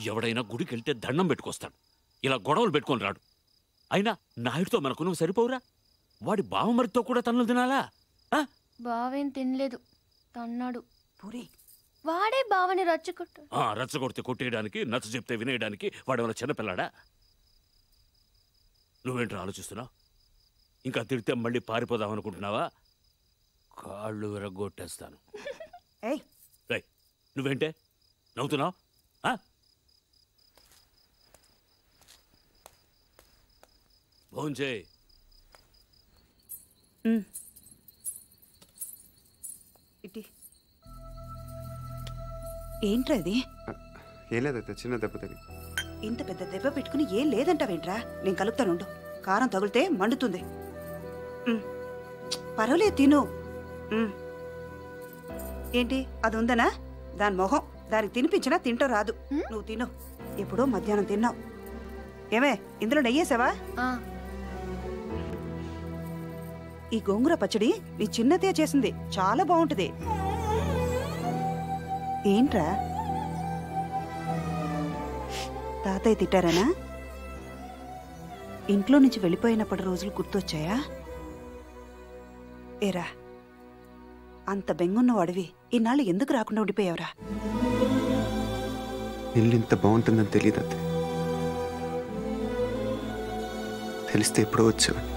ఎవడైనా గుడికి వెళ్తే దండం పెట్టుకొస్తాడు, ఇలా గొడవలు పెట్టుకొని రాడు. అయినా నాయుడితో మనకు నువ్వు సరిపోవురా? వాడి బావమరితో కూడా తన్నులు తినాలా? బావేం తినలేదు, తన్నాడు. పూరి వాడే బావని రచ్చగొట్టు. రచ్చగొడితే కొట్టేయడానికి, నచ్చ చెప్తే వినేయడానికి వాడేమైనా చిన్నపిల్లాడా? నువ్వేంట్రా ఆలోచిస్తున్నావు? ఇంకా తిడితే మళ్ళీ పారిపోదాం అనుకుంటున్నావా? కాళ్ళు విరగొట్టేస్తాను. నువ్వేంటే నవ్వుతున్నావు? భోంచేయ్. ఏంట్రా ఇది? ఏం లేదైతే చిన్న దెబ్బ తగిలి. ఇంత పెద్ద దెబ్బ పెట్టుకుని ఏం లేదంటావేంట్రా? నేను కలుపుతానుండు. కారం తగిలితే మండుతుంది. పర్వాలేదు తిను. ఏంటి అది ఉందనా? దాని మొహం దానికి తినిపించినా తింటూ రాదు. నువ్వు తిను. ఎప్పుడో మధ్యాహ్నం తిన్నావు. ఏమే ఇందులో నెయ్యేసావా? ఈ గోంగూర పచ్చడి నీ చిన్నతే చేసింది, చాలా బాగుంటుంది. ఏంట్రా తాతయ్య తిట్టారనా? ఇంట్లో నుంచి వెళ్ళిపోయినప్పటి రోజులు గుర్తొచ్చాయా? ఏరా అంత బెంగున్న వాడివి ఇన్నాళ్ళు ఎందుకు రాకుండా ఉండిపోయావురా? ఇల్లు ఇంత బాగుంటుందని తెలియదు అత్తే. తెలిస్తే ఎప్పుడో వచ్చేవాడిని.